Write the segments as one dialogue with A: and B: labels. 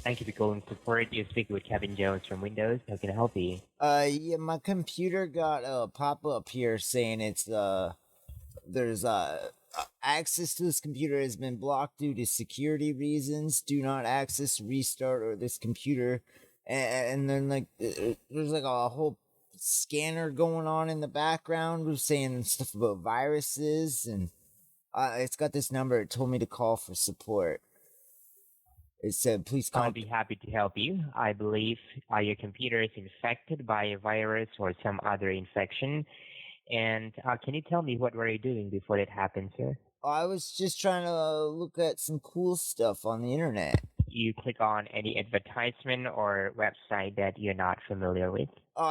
A: Thank you for calling support. You speak with Kevin Jones from Windows. How can I help you?
B: Yeah, my computer got a pop up here saying there's access to this computer has been blocked due to security reasons. Do not access, restart, or this computer. And then there's like a whole scanner going on in the background was saying stuff about viruses, and it's got this number. It told me to call for support. It said, please
A: I'll
B: contact.
A: be happy to help you. I believe your computer is infected by a virus or some other infection. And can you tell me what were you doing before it happened, sir?
B: I was just trying to look at some cool stuff on the internet.
A: You click on any advertisement or website that you're not familiar with.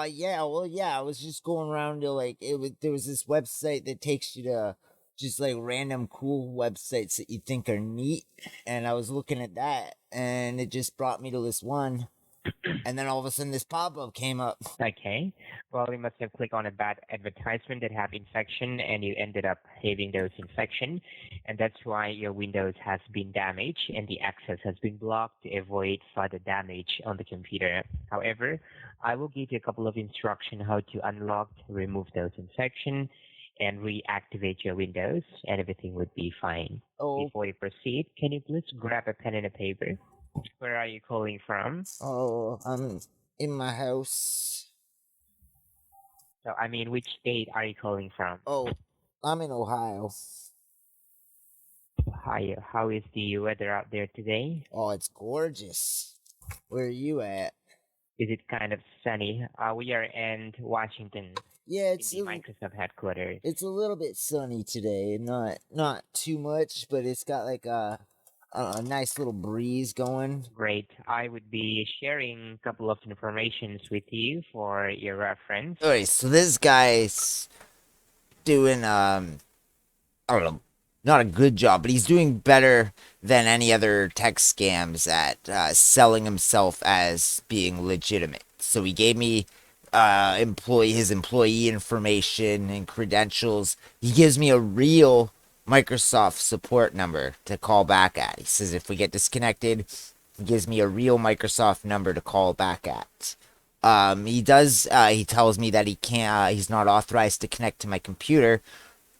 B: Yeah, well, yeah, I was just going around to there was this website that takes you to just like random cool websites that you think are neat, and I was looking at that, and it just brought me to this one, and then all of a sudden this pop up came up.
A: Okay. Well, you must have clicked on a bad advertisement that had infection and you ended up having those infection. And that's why your Windows has been damaged and the access has been blocked to avoid further damage on the computer. However, I will give you a couple of instructions how to unlock, remove those infection, and reactivate your Windows, and everything would be fine.
B: Oh,
A: Before you proceed, can you please grab a pen and a paper? Where are you calling from?
B: I'm in my house.
A: So, I mean, which state are you calling from?
B: Oh, I'm in Ohio.
A: Ohio. How is the weather out there today?
B: Oh, it's gorgeous. Where are you at?
A: Is it kind of sunny? We are in Washington,
B: Yeah,
A: in the Microsoft headquarters.
B: it's a little bit sunny today. Not too much, but it's got like a nice little breeze going.
A: Great. I would be sharing a couple of informations with you for your reference.
B: Alright, so this guy's doing I don't know, not a good job, but he's doing better than any other tech scams at selling himself as being legitimate. So he gave me his employee information and credentials. He gives me a real Microsoft support number to call back at. He says if we get disconnected, he gives me a real Microsoft number to call back at. He does. He tells me that he can't. He's not authorized to connect to my computer.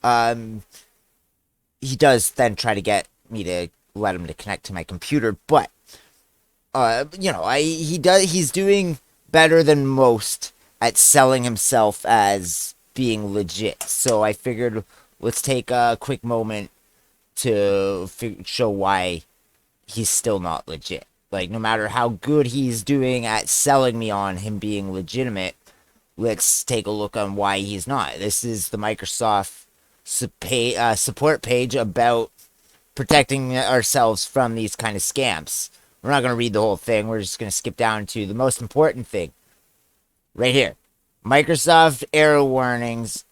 B: Um, he does then try to get me to let him to connect to my computer, but he's doing better than most at selling himself as being legit. So I figured let's take a quick moment to show why he's still not legit. Like, no matter how good he's doing at selling me on him being legitimate, let's take a look on why he's not. This is the Microsoft support page about protecting ourselves from these kind of scams. We're not going to read the whole thing. We're just going to skip down to the most important thing. Right here. Microsoft error warnings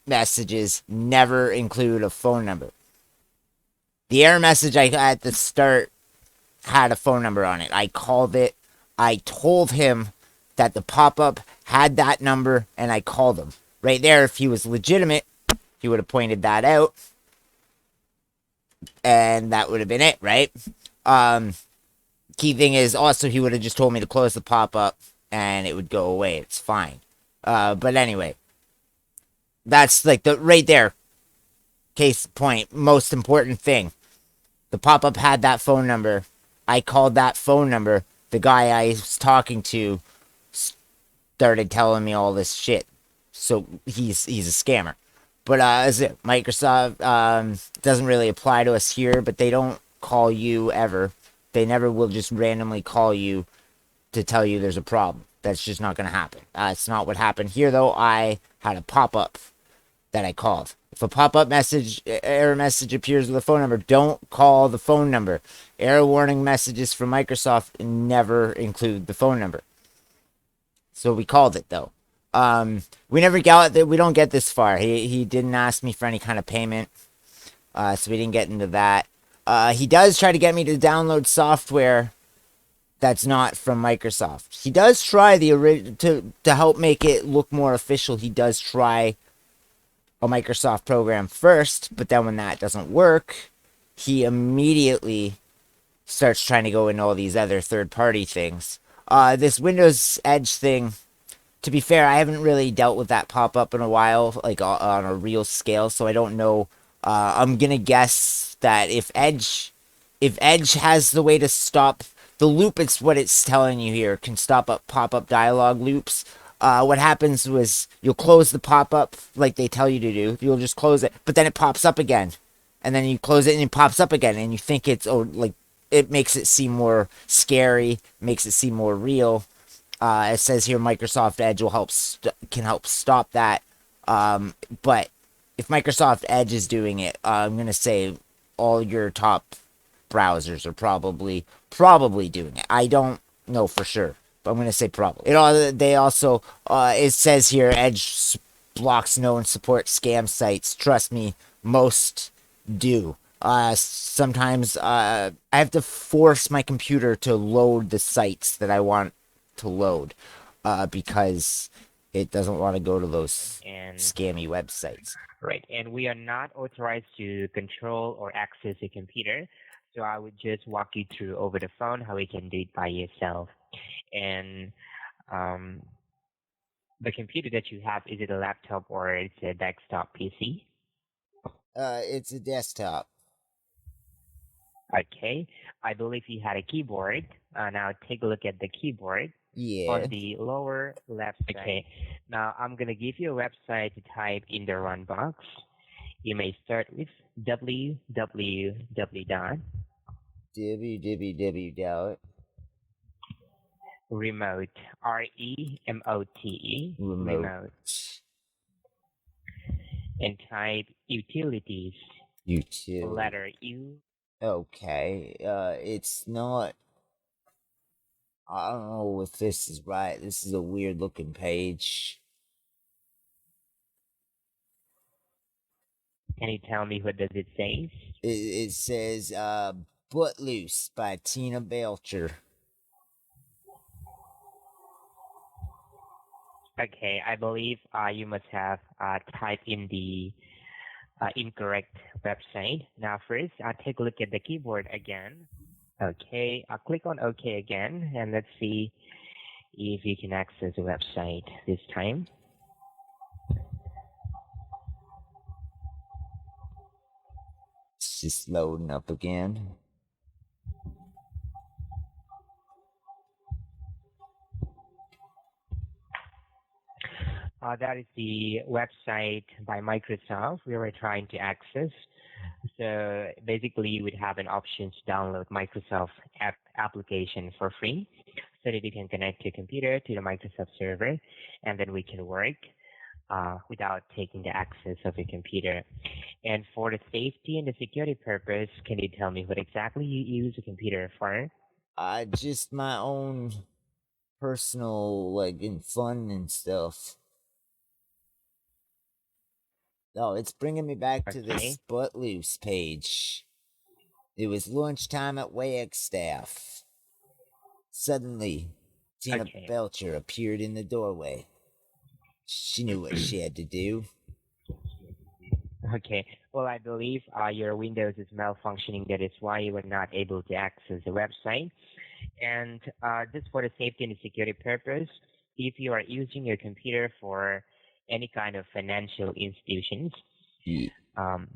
B: messages never include a phone number. The error message I got at the start had a phone number on it. I called it. I told him that the pop-up had that number, and I called him. Right there, if he was legitimate, he would have pointed that out, and that would have been it, right? Key thing is also he would have just told me to close the pop-up, and it would go away. It's fine. But anyway, that's like the right there. Case point, most important thing. The pop-up had that phone number. I called that phone number. The guy I was talking to started telling me all this shit. So he's a scammer. But as it, Microsoft doesn't really apply to us here, but they don't call you ever. They never will just randomly call you to tell you there's a problem. That's just not going to happen. It's not what happened here, though. I had a pop-up that I called. If a pop-up error message appears with a phone number, don't call the phone number. Error warning messages from Microsoft never include the phone number. So we called it, though. We never got that. We don't get this far. He didn't ask me for any kind of payment, so we didn't get into that. He does try to get me to download software that's not from Microsoft. He does try to help make it look more official. He does try a Microsoft program first, but then when that doesn't work, he immediately starts trying to go into all these other third-party things. This Windows Edge thing, to be fair, I haven't really dealt with that pop-up in a while, like on a real scale, so I don't know. I'm gonna guess that if Edge has the way to stop the loop, it's what it's telling you here, can stop up pop-up dialog loops. What happens was you'll close the pop-up like they tell you to do. You'll just close it, but then it pops up again, and then you close it and it pops up again, and you think it's like it makes it seem more scary, makes it seem more real. It says here Microsoft Edge will can help stop that. But if Microsoft Edge is doing it, I'm gonna say all your top browsers are probably doing it. I don't know for sure, but I'm gonna say probably. They also it says here Edge blocks known support scam sites. Trust me, most do. Sometimes I have to force my computer to load the sites that I want to load because it doesn't want to go to those
A: And
B: scammy websites.
A: right, and we are not authorized to control or access a computer. So I would just walk you through over the phone how you can do it by yourself. And um, the computer that you have, is it a laptop or it's a desktop PC?
B: It's a desktop.
A: Okay, I believe you had a keyboard. Now take a look at the keyboard on
B: Yeah.
A: the lower left side. Okay, now I'm going to give you a website to type in the run box. You may start with www dot
B: www.
A: remote, remote,
B: Remote.
A: and type utilities,
B: YouTube.
A: letter U.
B: Okay. It's not. I don't know if this is right. This is a weird looking page.
A: Can you tell me what does it say?
B: It says Buttloose by Tina Belcher.
A: Okay, I believe you must have typed in the incorrect website. Now first, I'll take a look at the keyboard again. Okay, I'll click on OK again, and let's see if you can access the website this time.
B: It's just loading up again.
A: That is the website by Microsoft we were trying to access. So basically, you would have an option to download Microsoft application for free so that you can connect your computer to the Microsoft server, and then we can work without taking the access of your computer. And for the safety and the security purpose, can you tell me what exactly you use a computer for?
B: Just my own personal, like, in fun and stuff. Oh, it's bringing me back to
A: Okay.
B: this Buttloose page. It was lunchtime at Wagstaff. Suddenly, Tina
A: Okay.
B: Belcher appeared in the doorway. She knew what she had to do.
A: Okay. Well, I believe your Windows is malfunctioning. That is why you were not able to access the website. And just for the safety and the security purpose, if you are using your computer for any kind of financial institutions,
B: Yeah.
A: um,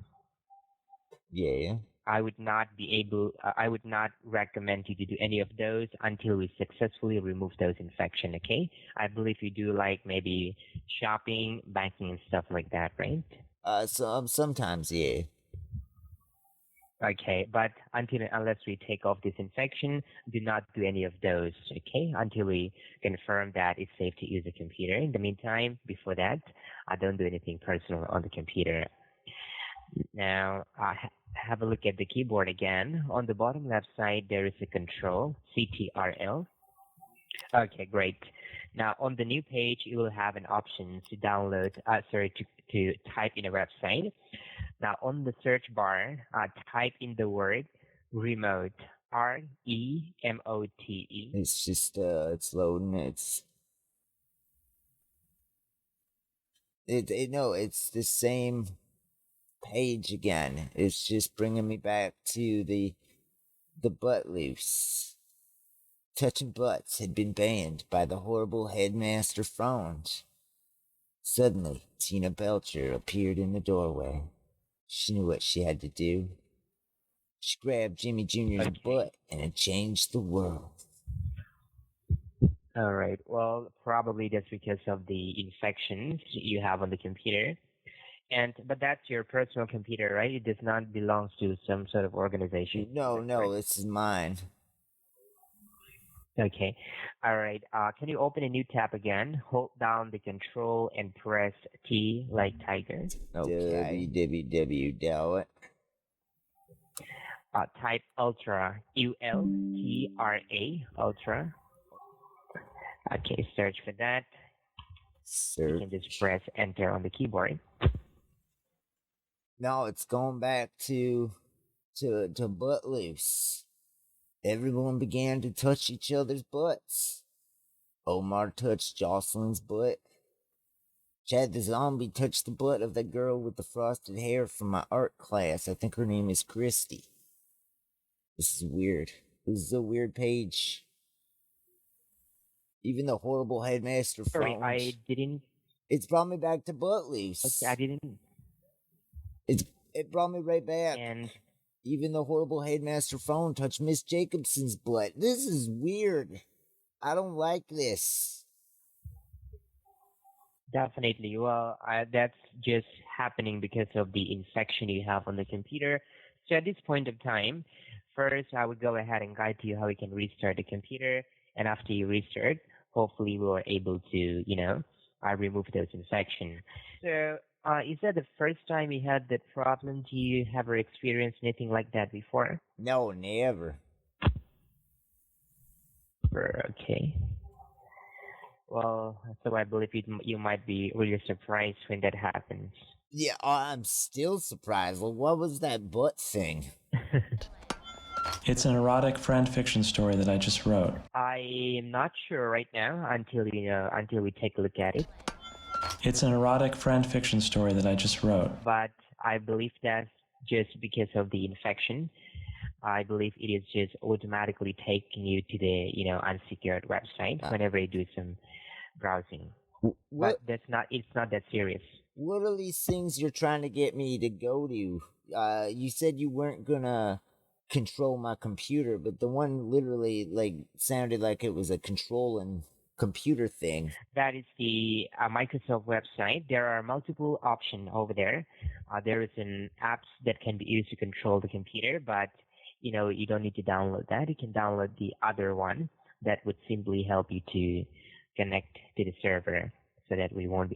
B: Yeah.
A: I would not be able. I would not recommend you to do any of those until we successfully remove those infection. Okay. I believe you do like maybe shopping, banking, and stuff like that, right?
B: Sometimes, yeah.
A: Okay, but unless we take off this infection, do not do any of those. Okay, until we confirm that it's safe to use the computer. In the meantime, before that, I don't do anything personal on the computer. Now, have a look at the keyboard again. On the bottom left side, there is a control, CTRL. Okay, great. Now, on the new page, you will have an option to download, to type in a website. Now, on the search bar, type in the word remote, remote.
B: It's just, it's loading. It's the same page again. It's just bringing me back to the The Buttloose. Touching butts had been banned by the horrible headmaster Franz. Suddenly, Tina Belcher appeared in the doorway. She knew what she had to do. She grabbed Jimmy Jr.'s
A: Okay.
B: butt and it changed the world.
A: All right. Well, probably that's because of the infections you have on the computer. But that's your personal computer, right? It does not belong to some sort of organization.
B: No,
A: Right?
B: this is mine.
A: Okay. All right. Can you open a new tab again? Hold down the control and press T like tiger.
B: Okay. www.
A: Type Ultra, Ultra, Ultra. Okay, search for that. You can just press enter on the keyboard.
B: No, it's going back to Buttloose. Everyone began to touch each other's butts. Omar touched Jocelyn's butt. Chad the Zombie touched the butt of the girl with the frosted hair from my art class. I think her name is Christy. This is weird. This is a weird page. Even the horrible headmaster
A: Sorry,
B: phone.
A: I didn't.
B: It's brought me back to Buttloose.
A: Okay, I didn't.
B: It brought me right back.
A: And
B: even the horrible headmaster phone touched Miss Jacobson's butt. This is weird. I don't like this.
A: definitely, well, that's just happening because of the infection you have on the computer. So at this point of time, first I would go ahead and guide you how we can restart the computer. And after you restart, hopefully we were able to, remove those infections. So is that the first time you had that problem? Do you ever experienced anything like that before?
B: No, never.
A: Okay. Well, so I believe you might be really surprised when that happens.
B: Yeah, I'm still surprised. Well, what was that butt thing?
C: It's an erotic fan fiction story that I just wrote.
A: I'm not sure right now until we take a look at it.
C: It's an erotic fan fiction story that I just wrote.
A: But I believe that's just because of the infection. I believe it is just automatically taking you to the unsecured website whenever you do some browsing. But it's not that serious.
B: What are these things you're trying to get me to go to? You said you weren't gonna control my computer, but the one literally sounded like it was a controlling computer thing.
A: That is the Microsoft website. There are multiple options over there. There is an apps that can be used to control the computer, but you don't need to download that. You can download the other one that would simply help you to connect to the server so that we won't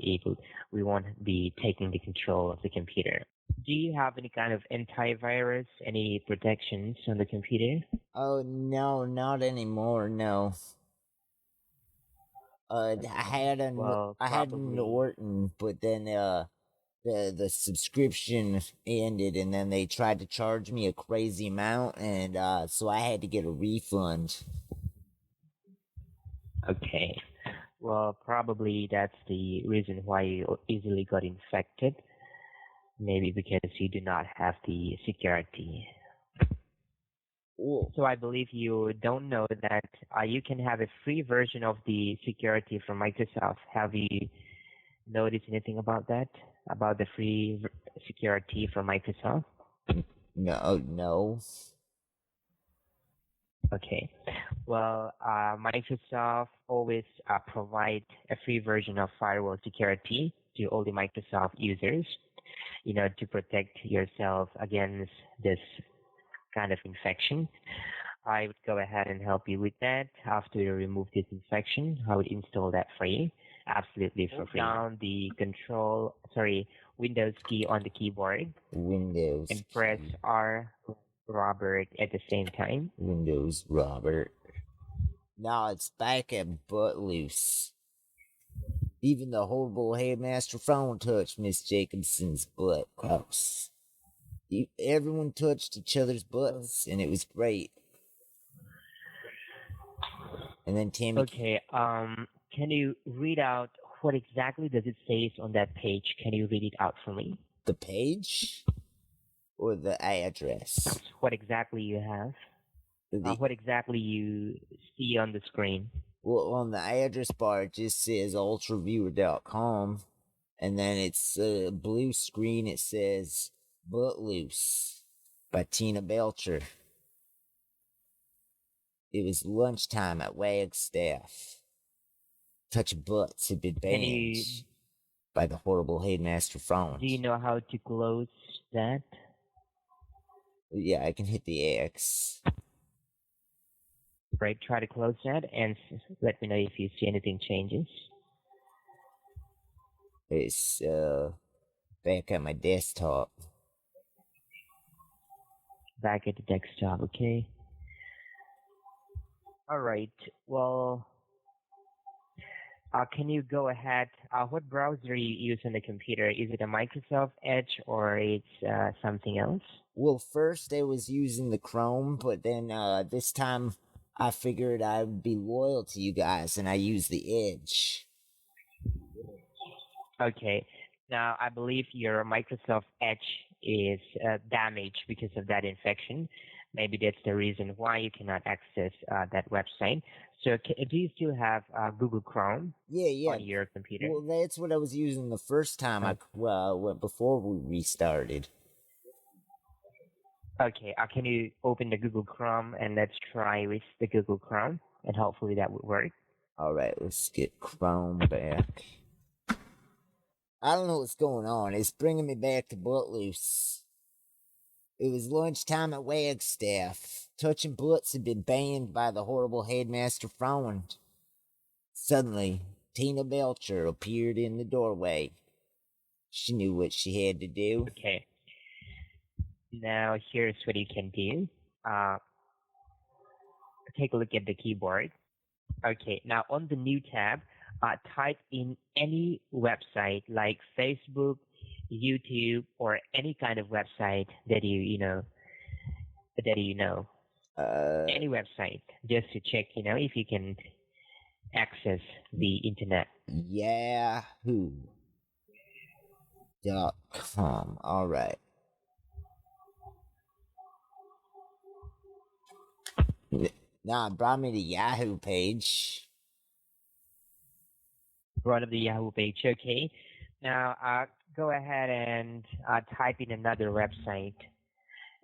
A: be taking the control of the computer. Do you have any kind of antivirus, any protections on the computer?
B: Oh no, not anymore. No. I had a Norton, but then the subscription ended, and then they tried to charge me a crazy amount, and so I had to get a refund.
A: Okay. Well, probably that's the reason why you easily got infected. Maybe because you do not have the security.
B: Ooh.
A: So I believe you don't know that you can have a free version of the security from Microsoft. Have you noticed anything about that? About the free security from Microsoft?
B: No.
A: Okay. Well, Microsoft always provide a free version of firewall security to all the Microsoft users, to protect yourself against this kind of infection. I would go ahead and help you with that. After you remove this infection, I would install that for you, absolutely for free. Down the Windows key on the keyboard.
B: Windows.
A: And press R, Robert, at the same time.
B: Windows, Robert. Now it's back at Buttloose. Even the horrible headmaster phone touched Miss Jacobson's butt. Gross. Everyone touched each other's butts, and it was great. And then Tammy.
A: Okay. Can you read out what exactly does it say on that page? Can you read it out for me?
B: The page or the address?
A: What exactly you have?
B: The
A: What exactly you see on the screen?
B: Well, on the address bar, it just says ultraviewer.com, and then it's a blue screen. It says Buttloose by Tina Belcher. It was lunchtime at Wagstaff. Touch butts had been
A: Can
B: banned
A: you
B: by the horrible headmaster
A: do you
B: frowned.
A: know how to close that?
B: Yeah, I can hit the X.
A: Right, try to close that and let me know if you see anything changes.
B: It's back at my desktop.
A: Back at the desktop, okay? All right. Well, can you go ahead? What browser you use on the computer? Is it a Microsoft Edge or it's something else?
B: Well, first I was using the Chrome, but then this time I figured I'd be loyal to you guys, and I used the Edge.
A: Okay. Now, I believe your Microsoft Edge is damaged because of that infection. Maybe that's the reason why you cannot access that website. So, do you still have Google Chrome
B: Yeah.
A: on your computer?
B: Well, that's what I was using the first time went before we restarted.
A: Okay. Can you open the Google Chrome and let's try with the Google Chrome, and hopefully that would work.
B: All right, let's get Chrome back. I don't know what's going on. It's bringing me back to Buttloose. It was lunchtime at Wagstaff. Touching butts had been banned by the horrible headmaster frowned. Suddenly, Tina Belcher appeared in the doorway. She knew what she had to do.
A: Okay. Now here's what you can do. Take a look at the keyboard. Okay. Now on the new tab, type in any website like Facebook, YouTube, or any kind of website that you know. Any website, just to check, if you can access the internet.
B: Yahoo.com. All right. Now it brought me to Yahoo page.
A: Run of the Yahoo page. Okay. Now go ahead and type in another website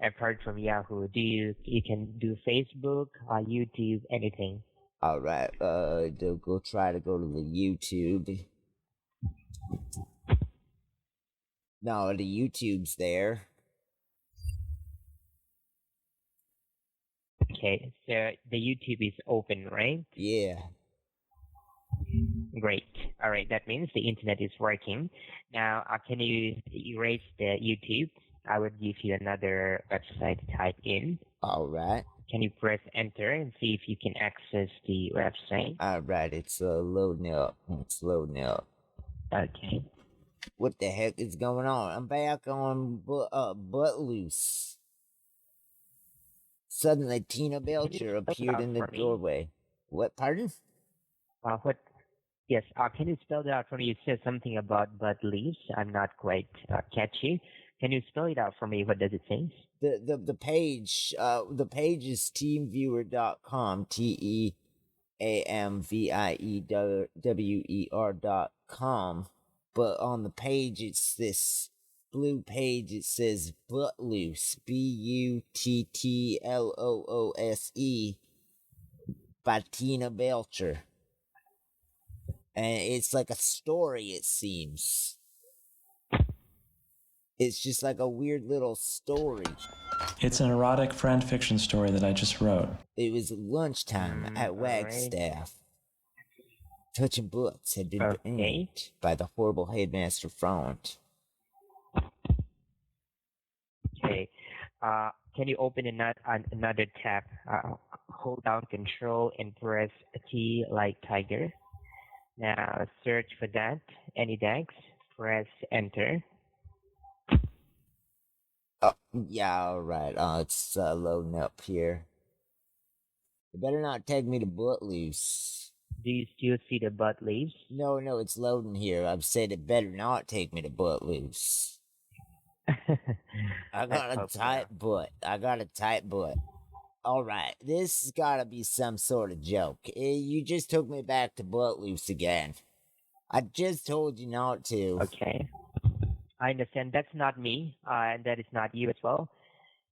A: apart from Yahoo. You can do Facebook, YouTube, anything.
B: All right. Go try to go to the YouTube. No, the YouTube's there.
A: Okay, so the YouTube is open, right?
B: Yeah.
A: Great. All right, that means the internet is working. Now, can you erase the YouTube? I would give you another website to type in.
B: All right.
A: Can you press enter and see if you can access the website?
B: All right. It's loading up.
A: Okay.
B: What the heck is going on? I'm back on Buttloose. Suddenly, Tina Belcher appeared in the doorway. What? Pardon?
A: What? Yes. Can you spell that out for me? You said something about Buttloose. I'm not quite catchy. Can you spell it out for me? What does it say?
B: The page is teamviewer.com. TEAMVIEWER.com. But on the page, it's this blue page. It says Buttloose. BUTTLOOSE by Tina Belcher. And it's like a story, it seems. It's just like a weird little story.
C: It's an erotic friend fiction story that I just wrote.
B: It was lunchtime at Wagstaff. Touching butts had been banned by the horrible headmaster frowned.
A: Okay. Can you open another tab? Hold down Control and press T like tiger. Now search for that. Any DAX. Press Enter.
B: Yeah, alright. It's loading up here. It better not take me to Buttloose.
A: Do you still see the Buttloose?
B: No, it's loading here. I've said it better not take me to Buttloose. I got a tight butt. Alright, this has gotta be some sort of joke. You just took me back to Buttloose again. I just told you not to.
A: Okay. I understand that's not me, and that is not you as well.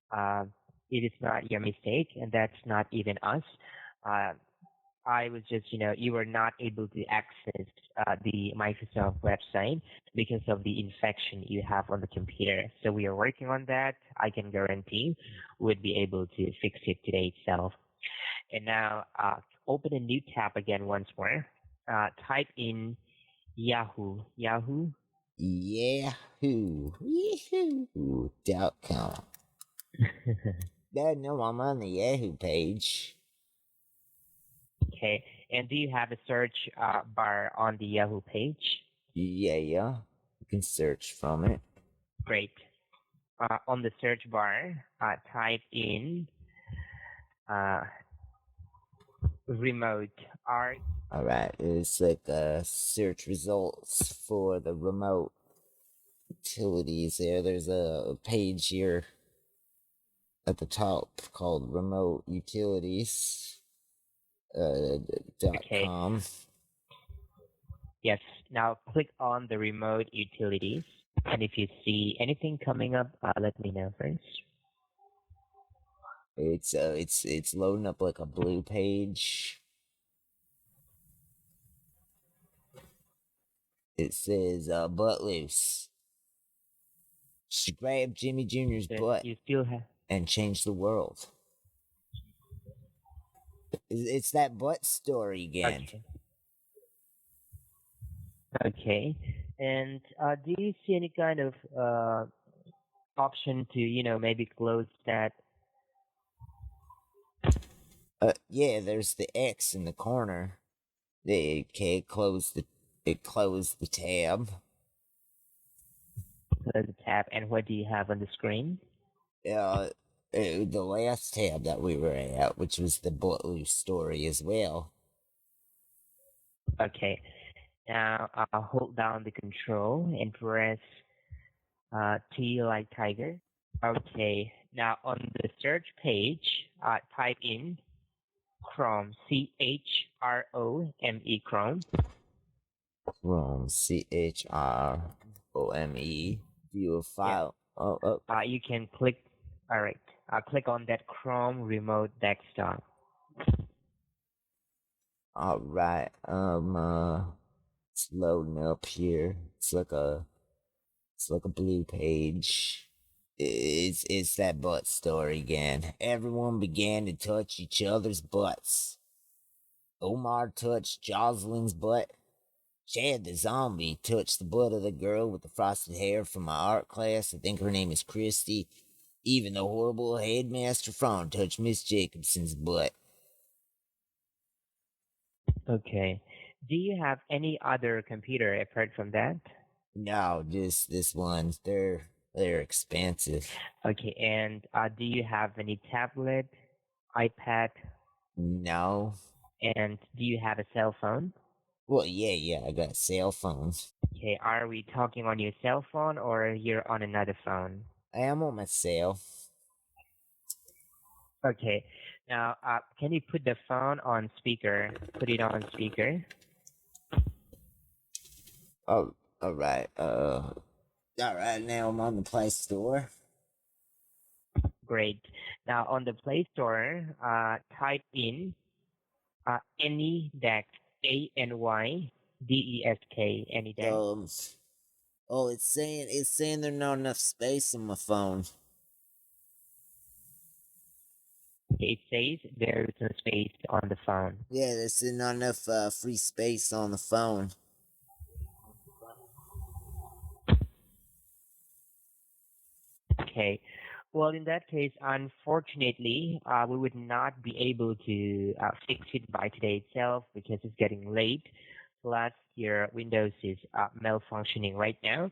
A: Uh, it is not your mistake, and that's not even us. Uh, I was just, you were not able to access the Microsoft website because of the infection you have on the computer. So we are working on that. I can guarantee we'd be able to fix it today itself. And now open a new tab again once more. Type in Yahoo. Yahoo.
B: Yahoo.com. No, I'm on the Yahoo page.
A: Okay. And do you have a search bar on the Yahoo page?
B: Yeah. You can search from it.
A: Great. On the search bar, type in remote.
B: Alright, it's like search results for the remote utilities there. There's a page here at the top called remote utilities
A: Okay.
B: .com.
A: Yes. Now click on the remote utilities, and if you see anything coming up, let me know first.
B: It's loading up like a blue page. It says Buttloose. She grabbed Jimmy Jr.'s butt
A: You still have.
B: and changed the world. It's that butt story again.
A: Okay. Okay. And do you see any kind of option to maybe close that?
B: Yeah, there's the X in the corner. It closed the tab.
A: Close the tab, and what do you have on the screen?
B: The last tab that we were at, which was the Buttloose story as well.
A: Okay. Now hold down the control and press T like tiger. Okay. Now on the search page, type in Chrome. CHROME. Chrome.
B: Chrome, CHROME. View a file. Yeah. Oh.
A: You can click. All right. Click on that Chrome Remote Desktop.
B: All right. It's loading up here. It's like a blue page. It's that butt story again. Everyone began to touch each other's butts. Omar touched Jocelyn's butt. Chad the zombie touched the butt of the girl with the frosted hair from my art class. I think her name is Christy. Even the horrible headmaster Fawn touched Miss Jacobson's butt.
A: Okay. Do you have any other computer apart from that?
B: No, just this one. They're expensive.
A: Okay. And do you have any tablet, iPad?
B: No.
A: And do you have a cell phone?
B: Well, yeah, I got cell phones.
A: Okay, are we talking on your cell phone or you're on another phone?
B: I am on my cell.
A: Okay, now can you put the phone on speaker? Put it on speaker.
B: Oh, alright, alright, now I'm on the Play Store.
A: Great. Now on the Play Store, type in AnyDesk, ANYDESK, AnyDesk.
B: It's saying there's not enough space on my phone.
A: It says there is no space on the phone.
B: Yeah, there's not enough free space on the phone.
A: Okay. Well, in that case, unfortunately, we would not be able to fix it by today itself because it's getting late. Plus, your Windows is malfunctioning right now.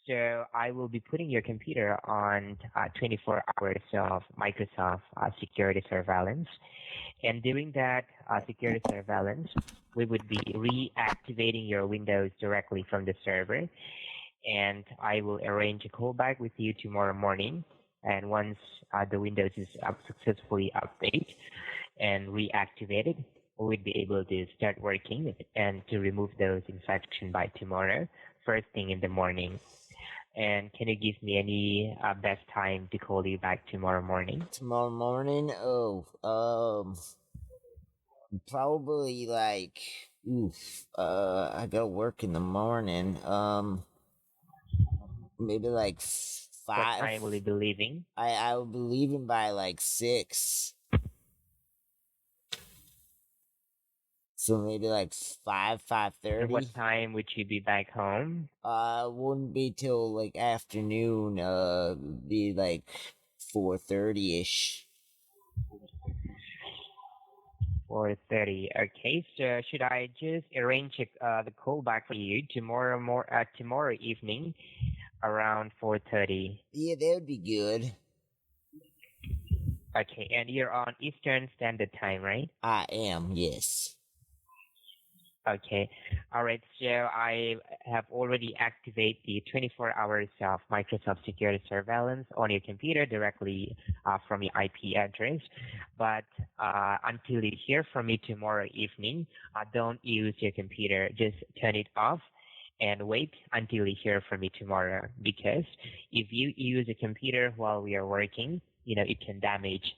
A: So I will be putting your computer on 24 hours of Microsoft security surveillance. And during that security surveillance, we would be reactivating your Windows directly from the server. And I will arrange a call back with you tomorrow morning And once the Windows is successfully updated and reactivated, we'd be able to start working and to remove those infection by tomorrow, first thing in the morning. And can you give me any best time to call you back tomorrow morning?
B: Tomorrow morning? Oh, probably like, I gotta work in the morning. Maybe like
A: What
B: 5.
A: time will you be leaving?
B: I will be leaving by like 6. So maybe like 5,
A: And
B: 5:30.
A: what time would you be back home?
B: Wouldn't be till like afternoon. Be like 4:30ish.
A: 4:30. Okay, so should I just arrange the call back for you tomorrow evening around 4:30?
B: Yeah, that would be good.
A: Okay, and you're on Eastern Standard Time, right?
B: I am, yes.
A: Okay. All right. So I have already activated the 24 hours of Microsoft security surveillance on your computer directly from your IP address. But until you hear from me tomorrow evening, don't use your computer. Just turn it off and wait until you hear from me tomorrow. Because if you use a computer while we are working, it can damage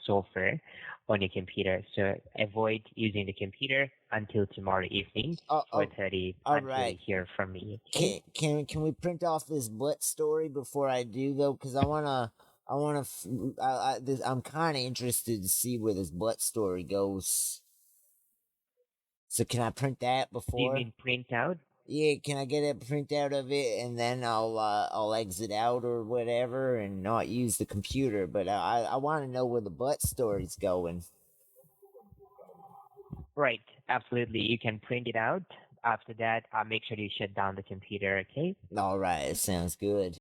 A: software on your computer. So avoid using the computer until tomorrow evening,
B: Oh,
A: 4:30,
B: all
A: until you
B: right.
A: hear from me. Okay?
B: Can we print off this butt story before I do though? Because I'm kind of interested to see where this butt story goes. So can I print that
A: Do you
B: before?
A: mean print out?
B: Yeah, can I get a printout of it and then I'll exit out or whatever and not use the computer. But I want to know where the butt story's going.
A: Right. Absolutely. You can print it out. After that, make sure you shut down the computer. Okay?
B: All right, it sounds good.